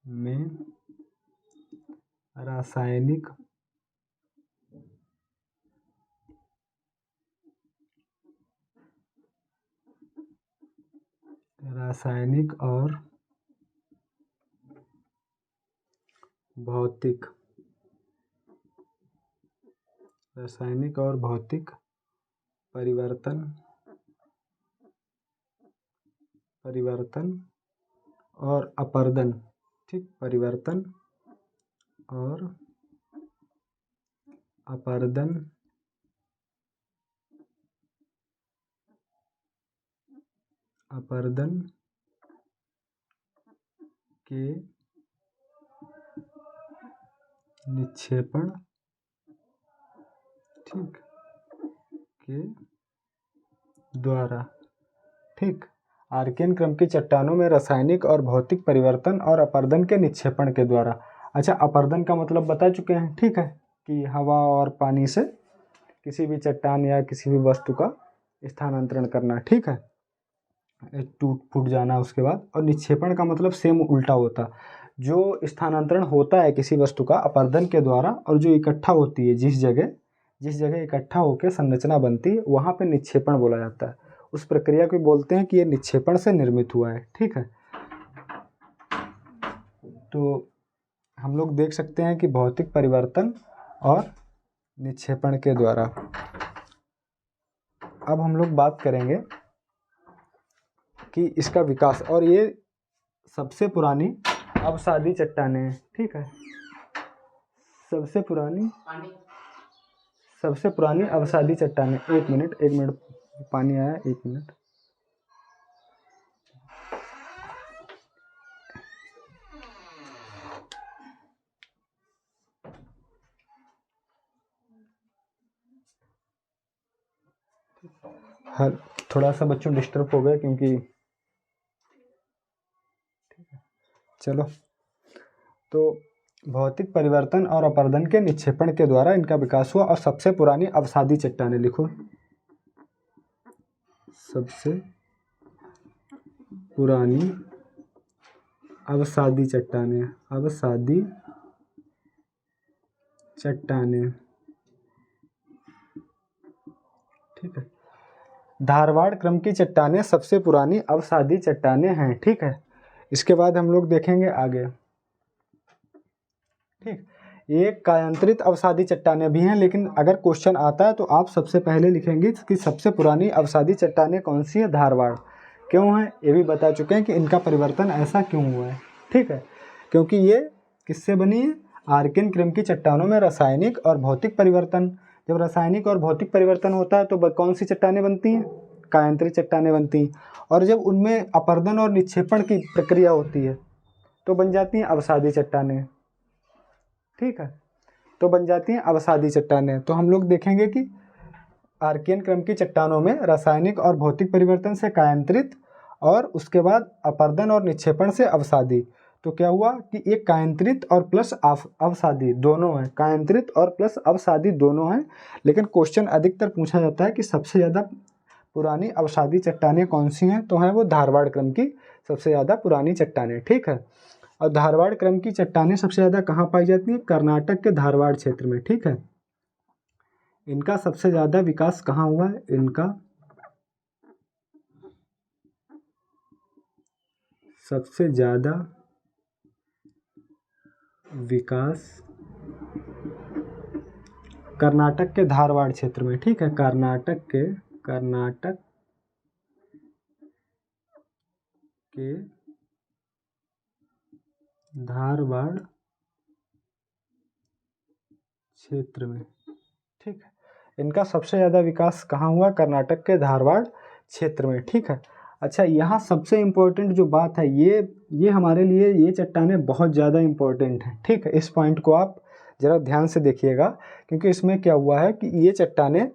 में रासायनिक और भौतिक परिवर्तन और अपरदन। ठीक, परिवर्तन और अपरदन के निक्षेपण, ठीक, के द्वारा। ठीक, आर्कियन क्रम की चट्टानों में रासायनिक और भौतिक परिवर्तन और अपरदन के निक्षेपण के द्वारा। अच्छा, अपरदन का मतलब बता चुके हैं। ठीक है, कि हवा और पानी से किसी भी चट्टान या किसी भी वस्तु का स्थानांतरण करना। ठीक है, टूट फूट जाना उसके बाद। और निक्षेपण का मतलब सेम उल्टा होता, जो स्थानांतरण होता है किसी वस्तु का अपरदन के द्वारा, और जो इकट्ठा होती है जिस जगह, जिस जगह इकट्ठा होकर संरचना बनती है वहाँ पे निक्षेपण बोला जाता है। उस प्रक्रिया को बोलते हैं कि ये निक्षेपण से निर्मित हुआ है। ठीक है, तो हम लोग देख सकते हैं कि भौतिक परिवर्तन और निक्षेपण के द्वारा। अब हम लोग बात करेंगे कि इसका विकास, और ये सबसे पुरानी अवसादी चट्टानें हैं। ठीक है, सबसे पुरानी अवसादी चट्टानें। एक मिनट पानी आया, एक मिनट। हाँ, थोड़ा सा बच्चों डिस्टर्ब हो गए क्योंकि चलो, तो भौतिक परिवर्तन और अपरदन के निक्षेपण के द्वारा इनका विकास हुआ। और सबसे पुरानी अवसादी चट्टानें लिखो, सबसे पुरानी अवसादी चट्टानें। अवसादी चट्टानें, ठीक है। धारवाड़ क्रम की चट्टानें सबसे पुरानी अवसादी चट्टानें हैं। ठीक है, इसके बाद हम लोग देखेंगे आगे। ठीक, ये कायांतरित अवसादी चट्टानें भी हैं, लेकिन अगर क्वेश्चन आता है तो आप सबसे पहले लिखेंगे कि सबसे पुरानी अवसादी चट्टानें कौन सी है, धारवाड़। क्यों है ये भी बता चुके हैं कि इनका परिवर्तन ऐसा क्यों हुआ है। ठीक है, क्योंकि ये किससे बनी है, आर्कियन क्रम की चट्टानों में रासायनिक और भौतिक परिवर्तन। जब रासायनिक और भौतिक परिवर्तन होता है तो कौन सी चट्टानें बनती हैं, कायांतरित चट्टानें बनती हैं। और जब उनमें अपरदन और निक्षेपण की प्रक्रिया होती है तो बन जाती हैं अवसादी चट्टानें। ठीक है, तो बन जाती हैं अवसादी चट्टानें। तो हम लोग देखेंगे कि आर्कियन क्रम की चट्टानों में रासायनिक और भौतिक परिवर्तन से कायांतरित और उसके बाद अपरदन और निक्षेपण से अवसादी। तो क्या हुआ कि एक कायांतरित और प्लस अवसादी दोनों हैं, कायांतरित और प्लस अवसादी दोनों हैं। लेकिन क्वेश्चन अधिकतर पूछा जाता है कि सबसे ज़्यादा पुरानी अवसादी चट्टानें कौन सी हैं, तो हैं वो धारवाड़ क्रम की सबसे ज़्यादा पुरानी चट्टानें। ठीक है, और धारवाड़ क्रम की चट्टानें सबसे ज़्यादा कहाँ पाई जाती हैं, कर्नाटक के धारवाड़ क्षेत्र में। ठीक है, इनका सबसे ज़्यादा विकास कहाँ हुआ है, इनका सबसे ज़्यादा विकास कर्नाटक के धारवाड़ क्षेत्र में। ठीक है, कर्नाटक के धारवाड़ क्षेत्र में। ठीक है, इनका सबसे ज़्यादा विकास कहाँ हुआ, कर्नाटक के धारवाड़ क्षेत्र में। ठीक है, अच्छा, यहाँ सबसे इम्पोर्टेंट जो बात है, ये हमारे लिए ये चट्टानें बहुत ज़्यादा इम्पोर्टेंट हैं। ठीक है, इस पॉइंट को आप ज़रा ध्यान से देखिएगा, क्योंकि इसमें क्या हुआ है कि ये चट्टानें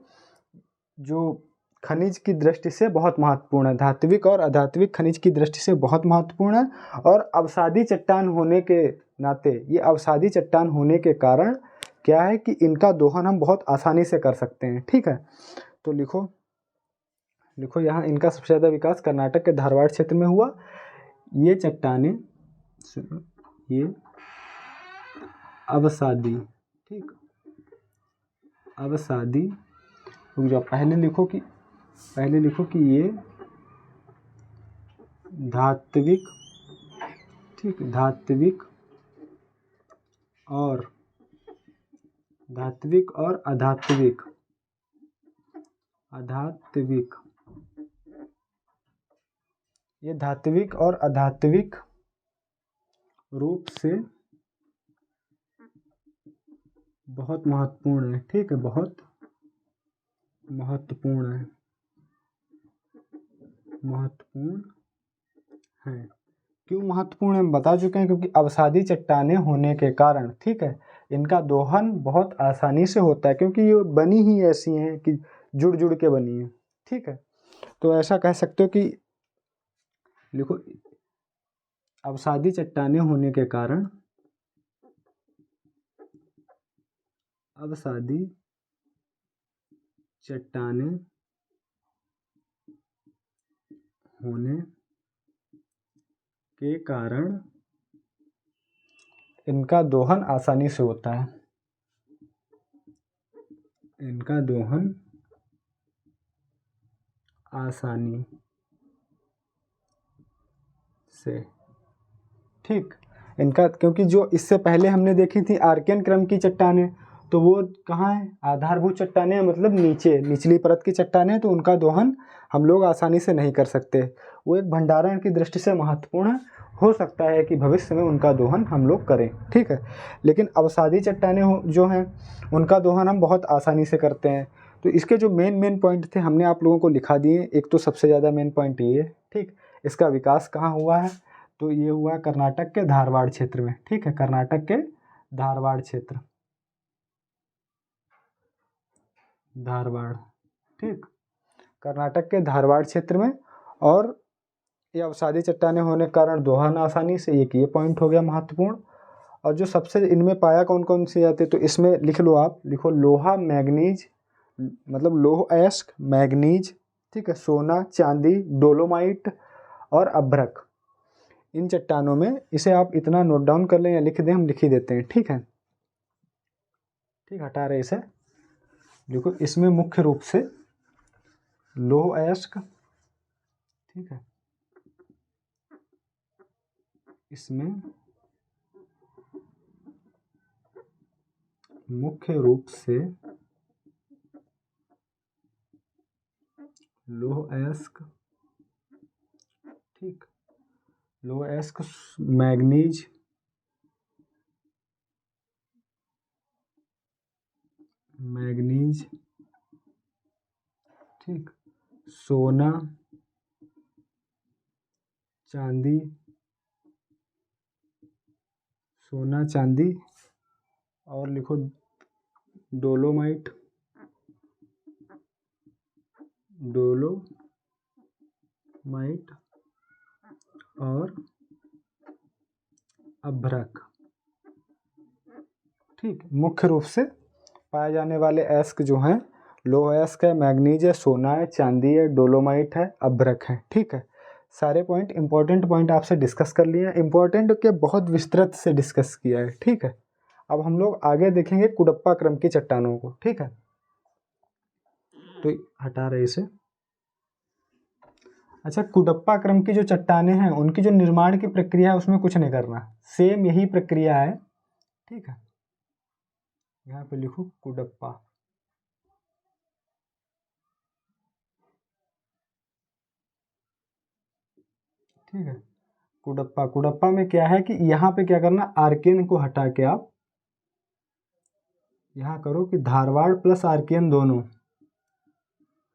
जो खनिज की दृष्टि से बहुत महत्वपूर्ण है, धात्विक और अधात्विक खनिज की दृष्टि से बहुत महत्वपूर्ण है। और अवसादी चट्टान होने के नाते, ये अवसादी चट्टान होने के कारण क्या है कि इनका दोहन हम बहुत आसानी से कर सकते हैं। ठीक है, तो लिखो यहाँ इनका सबसे ज़्यादा विकास कर्नाटक के धारवाड़ क्षेत्र में हुआ। ये चट्टानें, ये अवसादी, ठीक, अवसादी, जो पहले लिखो कि ये धात्विक, ठीक, धात्विक और अधात्विक ये धात्विक और अधात्विक रूप से बहुत महत्वपूर्ण है। ठीक है, बहुत महत्वपूर्ण है। क्यों महत्वपूर्ण है, हम बता चुके हैं, क्योंकि अवसादी चट्टानें होने के कारण, ठीक है, इनका दोहन बहुत आसानी से होता है, क्योंकि ये बनी ही ऐसी हैं कि जुड़ जुड़ के बनी है। ठीक है, तो ऐसा कह सकते हो कि लिखो, अवसादी चट्टानें होने के कारण, अवसादी चट्टानें होने के कारण इनका दोहन आसानी से होता है। इनका दोहन आसानी से, ठीक। इनका, क्योंकि जो इससे पहले हमने देखी थी आर्कियन क्रम की चट्टानें, तो वो कहाँ है, आधारभूत चट्टानें, मतलब नीचे निचली परत की चट्टानें, तो उनका दोहन हम लोग आसानी से नहीं कर सकते। वो एक भंडारण की दृष्टि से महत्वपूर्ण हो सकता है कि भविष्य में उनका दोहन हम लोग करें, ठीक है। लेकिन अवसादी चट्टानें जो हैं उनका दोहन हम बहुत आसानी से करते हैं। तो इसके जो मेन पॉइंट थे हमने आप लोगों को लिखा दिए। एक तो सबसे ज़्यादा मेन पॉइंट ये, ठीक। इसका विकास कहाँ हुआ है, तो ये हुआ कर्नाटक के धारवाड़ क्षेत्र में, ठीक है, कर्नाटक के धारवाड़ क्षेत्र, धारवाड़, ठीक, कर्नाटक के धारवाड़ क्षेत्र में। और ये अवसादी चट्टानें होने के कारण दोहन आसानी से, एक ये पॉइंट हो गया महत्वपूर्ण। और जो सबसे इनमें पाया कौन कौन सी जाती है, तो इसमें लिख लो आप, लिखो लोहा, मैग्नीज, मतलब लोह अयस्क, मैग्नीज, ठीक है, सोना, चांदी, डोलोमाइट और अभ्रक। इन चट्टानों में, इसे आप इतना नोट डाउन कर लें या लिख दें, हम लिख ही देते हैं, ठीक है, ठीक, हटा रहे इसे। देखो इसमें मुख्य रूप से लोह अयस्क, ठीक है, इसमें मुख्य रूप से लोह अयस्क, ठीक, लोह अयस्क, मैग्नीज, मैग्नीज, ठीक, सोना, चांदी, सोना, चांदी, और लिखो डोलोमाइट, डोलोमाइट और अभ्रक, ठीक। मुख्य रूप से पाए जाने वाले अयस्क जो हैं, लोह अयस्क है, मैग्नीज है, सोना है, चांदी है, डोलोमाइट है, अभ्रक है, ठीक है। सारे पॉइंट, इंपॉर्टेंट पॉइंट आपसे डिस्कस कर लिए हैं, इंपॉर्टेंट के बहुत विस्तृत से डिस्कस किया है, ठीक है। अब हम लोग आगे देखेंगे कुडप्पा क्रम की चट्टानों को, ठीक है। तो हटा रहे इसे। अच्छा, कुडप्पा क्रम की जो चट्टानें हैं उनकी जो निर्माण की प्रक्रिया है उसमें कुछ नहीं करना, सेम यही प्रक्रिया है, ठीक है। यहाँ पे लिखो कुडप्पा, ठीक है। कुडप्पा, कुडप्पा में क्या है कि यहाँ पे क्या करना, आर्कियन को हटा के आप यहाँ करो कि धारवाड़ प्लस आर्कियन दोनों,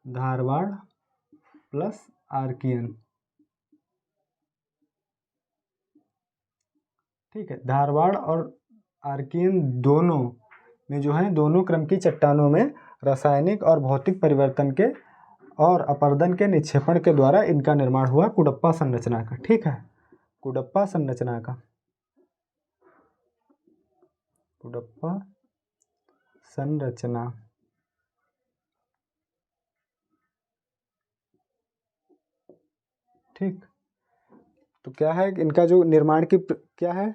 धारवाड़ प्लस आर्कियन, ठीक है। धारवाड़ और आर्कियन दोनों में जो है, दोनों क्रम की चट्टानों में रासायनिक और भौतिक परिवर्तन के और अपरदन के निक्षेपण के द्वारा इनका निर्माण हुआ कुडप्पा संरचना का, ठीक है, कुडप्पा संरचना का, कुडप्पा संरचना, ठीक। तो क्या है कि इनका जो निर्माण की क्या है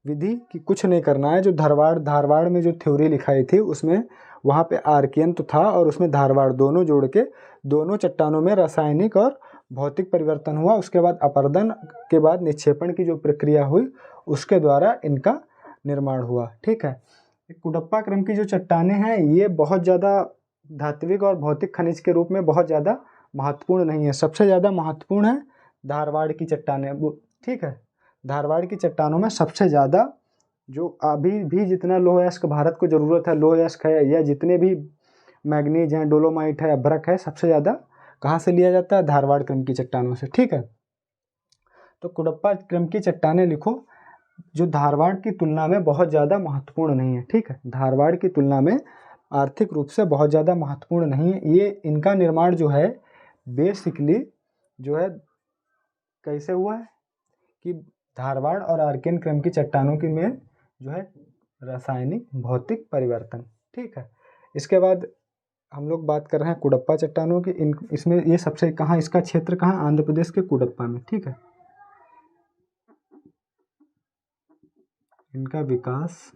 विधि, कि कुछ नहीं करना है। जो धारवाड़ में जो थ्योरी लिखाई थी उसमें वहाँ पे आर्कियन तो था और उसमें धारवाड़ दोनों जोड़ के दोनों चट्टानों में रासायनिक और भौतिक परिवर्तन हुआ। उसके बाद अपरदन के बाद निक्षेपण की जो प्रक्रिया हुई उसके द्वारा इनका निर्माण हुआ, ठीक है। कुडप्पा क्रम की जो चट्टानें हैं ये बहुत ज़्यादा धात्विक और भौतिक खनिज के रूप में बहुत ज़्यादा महत्वपूर्ण नहीं है। सबसे ज़्यादा महत्वपूर्ण है धारवाड़ की चट्टानें, ठीक है। धारवाड़ की चट्टानों में सबसे ज़्यादा जो अभी भी जितना लोह अयस्क भारत को ज़रूरत है, लोह अयस्क है या जितने भी मैग्नीज हैं, डोलोमाइट है, अभ्रक है, सबसे ज़्यादा कहाँ से लिया जाता है, धारवाड़ क्रम की चट्टानों से, ठीक है। तो कुडप्पा क्रम की चट्टानें लिखो जो धारवाड़ की तुलना में बहुत ज़्यादा महत्वपूर्ण नहीं है, ठीक है। धारवाड़ की तुलना में आर्थिक रूप से बहुत ज़्यादा महत्वपूर्ण नहीं है। ये इनका निर्माण जो है बेसिकली जो है कैसे हुआ है कि धारवाड़ और आर्कियन क्रम की चट्टानों की में जो है रासायनिक भौतिक परिवर्तन, ठीक है। इसके बाद हम लोग बात कर रहे हैं कुडप्पा चट्टानों की। इसमें ये सबसे कहाँ, इसका क्षेत्र कहाँ, आंध्र प्रदेश के कुडप्पा में, ठीक है। इनका विकास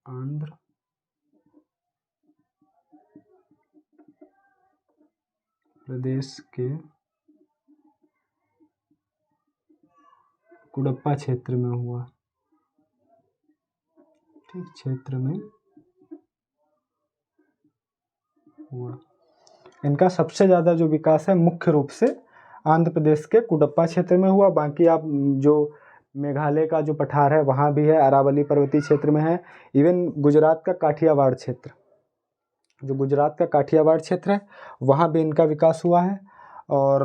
आंध्र प्रदेश के कुडप्पा क्षेत्र में हुआ। ठीक, क्षेत्र में हुआ। इनका सबसे ज़्यादा जो विकास है मुख्य रूप से आंध्र प्रदेश के कुडप्पा क्षेत्र में हुआ। बाकी आप जो मेघालय का जो पठार है वहाँ भी है, अरावली पर्वतीय क्षेत्र में है। इवन गुजरात का काठियावाड़ क्षेत्र, जो गुजरात का काठियावाड़ क्षेत्र है वहाँ भी इनका विकास हुआ है। और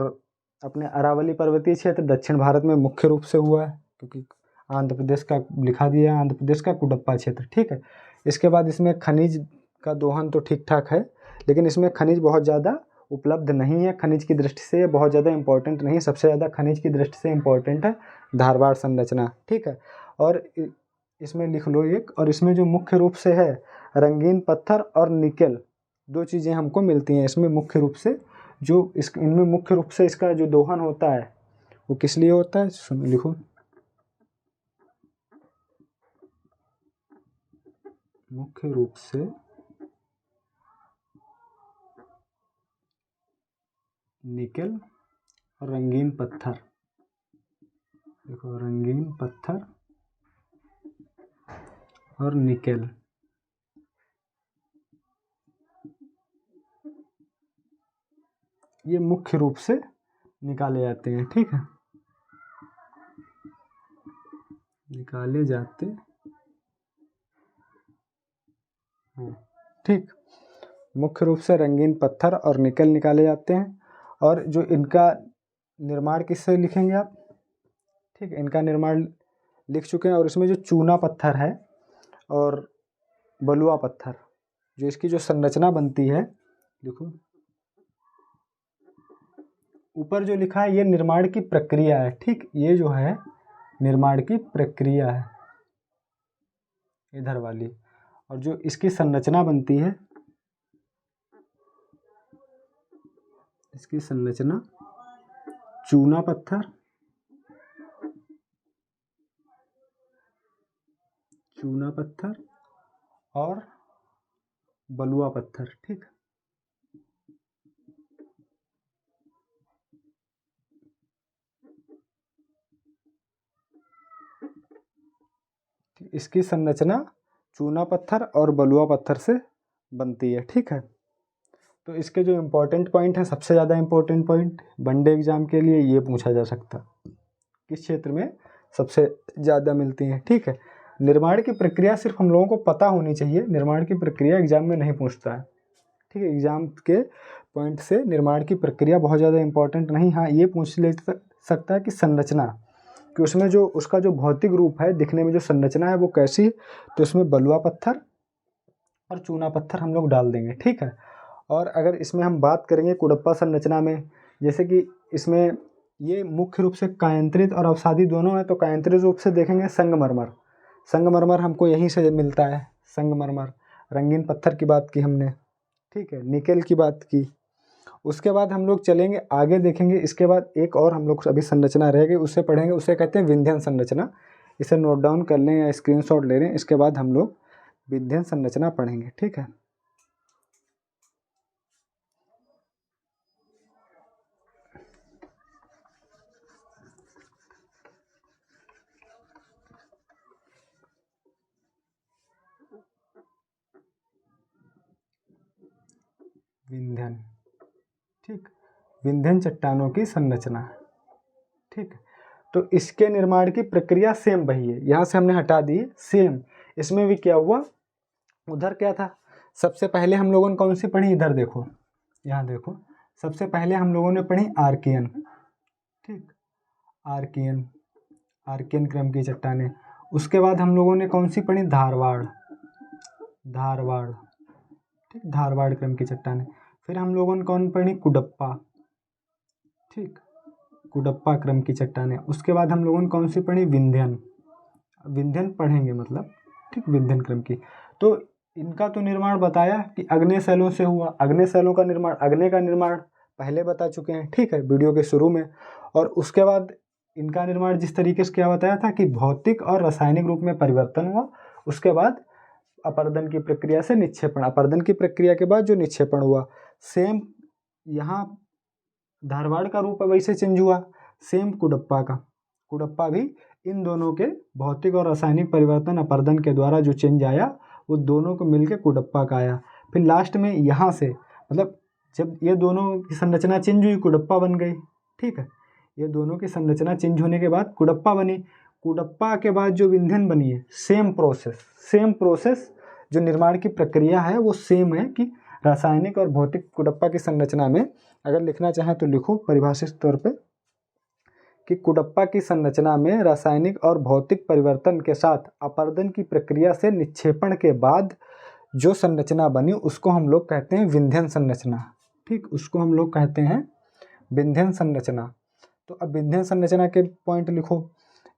अपने अरावली पर्वतीय क्षेत्र दक्षिण भारत में मुख्य रूप से हुआ है, क्योंकि आंध्र प्रदेश का लिखा दिया है, आंध्र प्रदेश का कुडप्पा क्षेत्र। ठीक है, इसके बाद इसमें खनिज का दोहन तो ठीक ठाक है, लेकिन इसमें खनिज बहुत ज़्यादा उपलब्ध नहीं है। खनिज की दृष्टि से बहुत ज़्यादा इंपॉर्टेंट नहीं है। सबसे ज़्यादा खनिज की दृष्टि से इंपॉर्टेंट है धारवाड़ संरचना। ठीक है, और इसमें लिख लो एक, और इसमें जो मुख्य रूप से है रंगीन पत्थर और निकेल, दो चीज़ें हमको मिलती हैं इसमें मुख्य रूप से। जो इनमें मुख्य रूप से इसका जो दोहन होता है वो किस लिए होता है, सुन लिखो। मुख्य रूप से निकेल और रंगीन पत्थर। देखो, रंगीन पत्थर और निकेल, ये मुख्य रूप से निकाले जाते हैं। ठीक है, निकाले जाते हैं। ठीक, मुख्य रूप से रंगीन पत्थर और निकेल निकाले जाते हैं। और जो इनका निर्माण किससे लिखेंगे आप, ठीक है, इनका निर्माण लिख चुके हैं। और इसमें जो चूना पत्थर है और बलुआ पत्थर, जो इसकी जो संरचना बनती है, देखो ऊपर जो लिखा है ये निर्माण की प्रक्रिया है। ठीक, ये जो है निर्माण की प्रक्रिया है इधर वाली। और जो इसकी संरचना बनती है, इसकी संरचना चूना पत्थर, चूना पत्थर और बलुआ पत्थर। ठीक, इसकी संरचना चूना पत्थर और बलुआ पत्थर से बनती है। ठीक है, तो इसके जो इम्पोर्टेंट पॉइंट हैं, सबसे ज़्यादा इम्पोर्टेंट पॉइंट वनडे एग्जाम के लिए ये पूछा जा सकता है, किस क्षेत्र में सबसे ज़्यादा मिलती हैं। ठीक है, निर्माण की प्रक्रिया सिर्फ हम लोगों को पता होनी चाहिए, निर्माण की प्रक्रिया एग्जाम में नहीं पूछता है। ठीक है, एग्जाम के पॉइंट से निर्माण की प्रक्रिया बहुत ज़्यादा इंपॉर्टेंट नहीं। हाँ, ये पूछ ले सकता है कि संरचना, कि उसमें जो उसका जो भौतिक रूप है, दिखने में जो संरचना है वो कैसी है, तो इसमें बलुआ पत्थर और चूना पत्थर हम लोग डाल देंगे। ठीक है, और अगर इसमें हम बात करेंगे कुडप्पा संरचना में, जैसे कि इसमें ये मुख्य रूप से कायांतरित और अवसादी दोनों है। तो कायांतरित रूप से देखेंगे संगमरमर, संगमरमर हमको यहीं से मिलता है। संगमरमर, रंगीन पत्थर की बात की हमने, ठीक है, निकेल की बात की। उसके बाद हम लोग चलेंगे आगे, देखेंगे इसके बाद एक और हम लोग अभी संरचना रहेगी, उससे पढ़ेंगे, उसे कहते हैं विंध्यन संरचना। इसे नोट डाउन कर लें या स्क्रीनशॉट ले लें, इसके बाद हम लोग विंध्यन संरचना पढ़ेंगे। ठीक है, विंध्यन। ठीक, विंध्यन चट्टानों की संरचना। ठीक, तो इसके निर्माण की प्रक्रिया सेम वही है, यहाँ से हमने हटा दी सेम। इसमें भी क्या हुआ, उधर क्या था, सबसे पहले हम लोगों ने कौन सी पढ़ी, इधर देखो, यहाँ देखो, सबसे पहले हम लोगों ने पढ़ी आर्कियन। ठीक, आर्कियन, आर्कियन क्रम की चट्टानें। उसके बाद हम लोगों ने कौन सी पढ़ी, धारवाड़, धारवाड़। ठीक, धारवाड़ क्रम की चट्टानें। फिर हम लोगों ने कौन पढ़ी, कुडप्पा। ठीक, कुडप्पा क्रम की चट्टानें। उसके बाद हम लोगों ने कौन सी पढ़ी, विंध्यन, विंध्यन पढ़ेंगे मतलब, ठीक, विंध्यन क्रम की। तो इनका तो निर्माण बताया कि अग्नेय शैलों से हुआ, अग्नेय शैलों का निर्माण, अग्नेय का निर्माण पहले बता चुके हैं, ठीक है, वीडियो के शुरू में। और उसके बाद इनका निर्माण जिस तरीके से क्या बताया था कि भौतिक और रासायनिक रूप में परिवर्तन हुआ, उसके बाद अपर्दन की प्रक्रिया से निक्षेपण, अपर्दन की प्रक्रिया के बाद जो निक्षेपण हुआ, सेम यहाँ धारवाड़ का रूप वैसे चेंज हुआ, सेम कुडप्पा का, कुडप्पा भी इन दोनों के भौतिक और रासायनिक परिवर्तन अपर्दन के द्वारा जो चेंज आया वो दोनों को मिलके कुडप्पा का आया। फिर लास्ट में यहाँ से मतलब जब ये दोनों की संरचना चेंज हुई कुडप्पा बन गई, ठीक है, ये दोनों की संरचना चेंज होने के बाद कुडप्पा बनी, कुडप्पा के बाद जो विंध्यन बनी है, सेम प्रोसेस जो निर्माण की प्रक्रिया है वो सेम है कि रासायनिक और भौतिक कुडप्पा की संरचना में अगर लिखना चाहें तो लिखो परिभाषित तौर पे कि कुडप्पा की संरचना में रासायनिक और भौतिक परिवर्तन के साथ अपर्दन की प्रक्रिया से निक्षेपण के बाद जो संरचना बनी उसको हम लोग कहते हैं विंध्यन संरचना, ठीक, उसको हम लोग कहते हैं विंध्यन संरचना। तो अब विंध्यन संरचना के पॉइंट लिखो,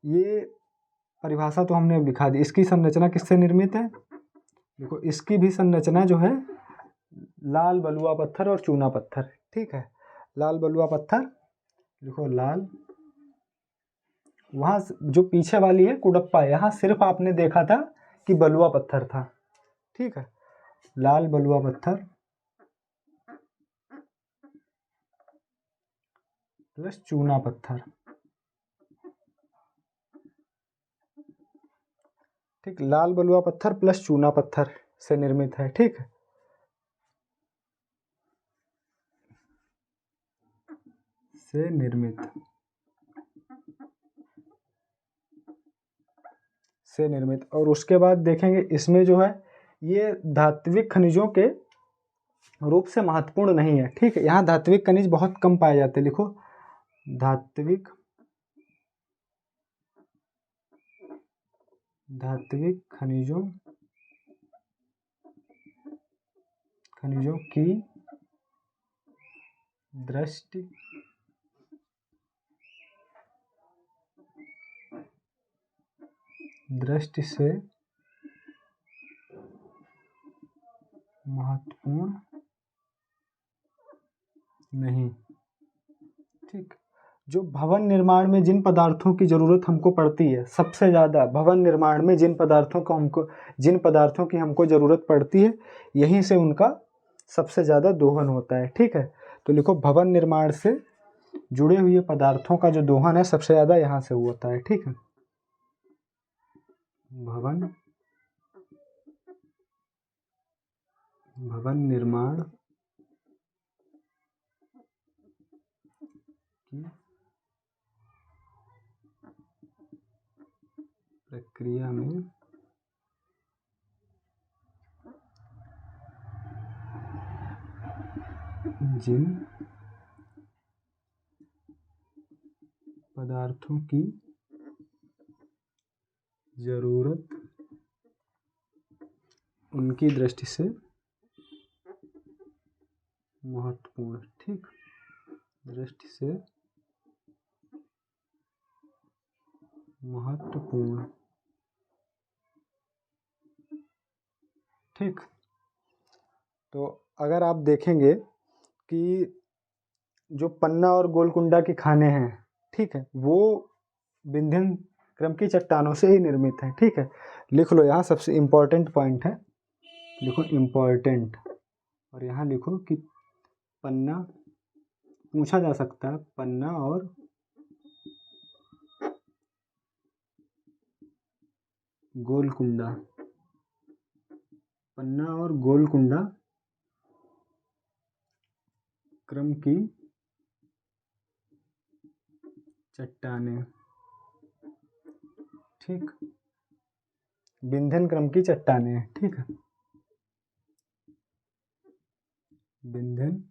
ये परिभाषा तो हमने अब लिखा दी। इसकी संरचना किससे निर्मित है, देखो इसकी भी संरचना जो है लाल बलुआ पत्थर और चूना पत्थर, ठीक है, लाल बलुआ पत्थर लिखो लाल, वहाँ जो पीछे वाली है कुडप्पा, यहाँ सिर्फ आपने देखा था कि बलुआ पत्थर था, ठीक है, लाल बलुआ पत्थर प्लस चूना पत्थर, ठीक, लाल बलुआ पत्थर प्लस चूना पत्थर से निर्मित है, ठीक है, से निर्मित और उसके बाद देखेंगे इसमें जो है ये धात्विक खनिजों के रूप से महत्वपूर्ण नहीं है, ठीक है, यहाँ धात्विक खनिज बहुत कम पाए जाते हैं, लिखो धात्विक खनिजों की दृष्टि से महत्वपूर्ण नहीं, ठीक, जो भवन निर्माण में जिन पदार्थों की जरूरत हमको पड़ती है सबसे ज़्यादा, भवन निर्माण में जिन पदार्थों की हमको जरूरत पड़ती है यहीं से उनका सबसे ज़्यादा दोहन होता है, ठीक है, तो लिखो भवन निर्माण से जुड़े हुए पदार्थों का जो दोहन है सबसे ज़्यादा यहाँ से होता है, ठीक है, भवन निर्माण की प्रक्रिया में जिन पदार्थों की जरूरत उनकी दृष्टि से महत्वपूर्ण, ठीक, दृष्टि से महत्वपूर्ण, ठीक। तो अगर आप देखेंगे कि जो पन्ना और गोलकुंडा के खाने हैं, ठीक है, वो विंध्यन क्रम की चट्टानों से ही निर्मित है, ठीक है, लिख लो यहाँ सबसे इम्पोर्टेंट पॉइंट है, लिखो इम्पोर्टेंट, और यहाँ लिखो कि पन्ना पूछा जा सकता है, पन्ना और गोलकुंडा, पन्ना और गोलकुंडा क्रम की चट्टानें, ठीक, विंध्यन क्रम की चट्टानें, ठीक है, विंध्यन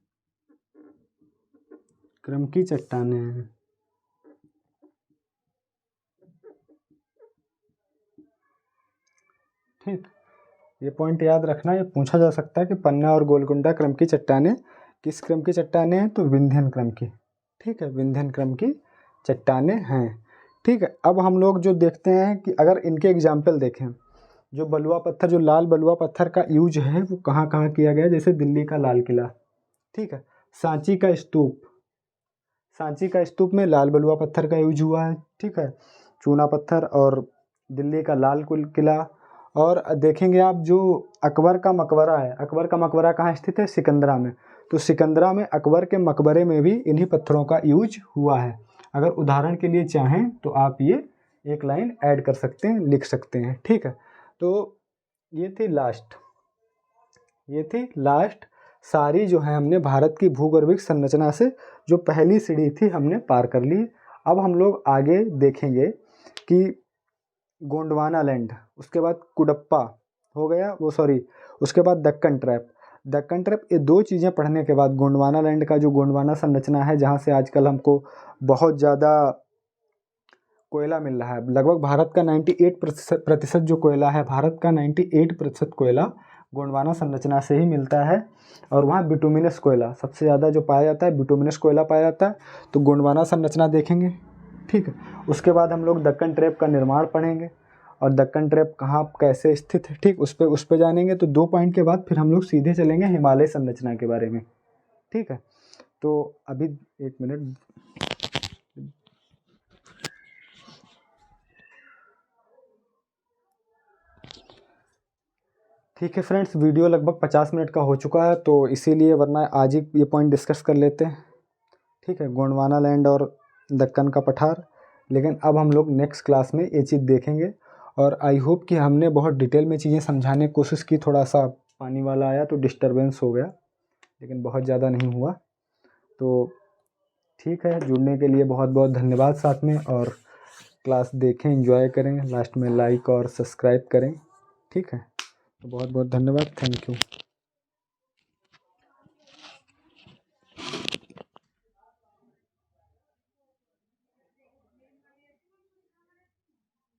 क्रम की चट्टानें हैं, ठीक, ये पॉइंट याद रखना, ये पूछा जा सकता है कि पन्ना और गोलकुंडा क्रम की चट्टानें किस क्रम की चट्टानें हैं, तो विंध्यन क्रम की, ठीक है, विंध्यन क्रम की चट्टानें हैं, ठीक है। अब हम लोग जो देखते हैं कि अगर इनके एग्जाम्पल देखें, जो बलुआ पत्थर, जो लाल बलुआ पत्थर का यूज है वो कहाँ कहाँ किया गया, जैसे दिल्ली का लाल किला, ठीक है, सांची का स्तूप में लाल बलुआ पत्थर का यूज हुआ है, ठीक है, चूना पत्थर और दिल्ली का लाल किला और देखेंगे आप जो अकबर का मकबरा है, अकबर का मकबरा कहाँ स्थित है? सिकंदरा में। तो सिकंदरा में अकबर के मकबरे में भी इन्हीं पत्थरों का यूज हुआ है। अगर उदाहरण के लिए चाहें तो आप ये एक लाइन ऐड कर सकते हैं, लिख सकते हैं, ठीक है। तो ये थी लास्ट सारी जो है हमने भारत की भूगर्भिक संरचना से जो पहली सीढ़ी थी हमने पार कर ली। अब हम लोग आगे देखेंगे कि गोंडवाना लैंड, उसके बाद कुडप्पा हो गया, उसके बाद दक्कन ट्रैप। ये दो चीज़ें पढ़ने के बाद गोंडवाना लैंड का जो गोंडवाना संरचना है, जहाँ से आजकल हमको बहुत ज़्यादा कोयला मिल रहा है, लगभग भारत का 98% जो कोयला है, भारत का 98% कोयला गोंडवाना संरचना से ही मिलता है। और वहाँ बिटुमिनस कोयला सबसे ज़्यादा जो पाया जाता है, बिटुमिनस कोयला पाया जाता है। तो गोंडवाना संरचना देखेंगे, ठीक है। उसके बाद हम लोग दक्कन ट्रैप का निर्माण पढ़ेंगे और दक्कन ट्रैप कहाँ कैसे स्थित है, ठीक, उस पे जानेंगे। तो 2 पॉइंट के बाद फिर हम लोग सीधे चलेंगे हिमालय संरचना के बारे में, ठीक है। तो अभी 1 मिनट, ठीक है फ्रेंड्स, वीडियो लगभग 50 मिनट का हो चुका है, तो इसीलिए, वरना आज ही ये पॉइंट डिस्कस कर लेते हैं, ठीक है, गोंडवाना लैंड और दक्कन का पठार। लेकिन अब हम लोग नेक्स्ट क्लास में ये चीज़ देखेंगे और आई होप कि हमने बहुत डिटेल में चीज़ें समझाने की कोशिश की। थोड़ा सा पानी वाला आया तो डिस्टरबेंस हो गया, लेकिन बहुत ज़्यादा नहीं हुआ। तो ठीक है, जुड़ने के लिए बहुत बहुत धन्यवाद साथ में, और क्लास देखें, एंजॉय करें, लास्ट में लाइक और सब्सक्राइब करें, ठीक है। तो बहुत बहुत धन्यवाद, थैंक यू।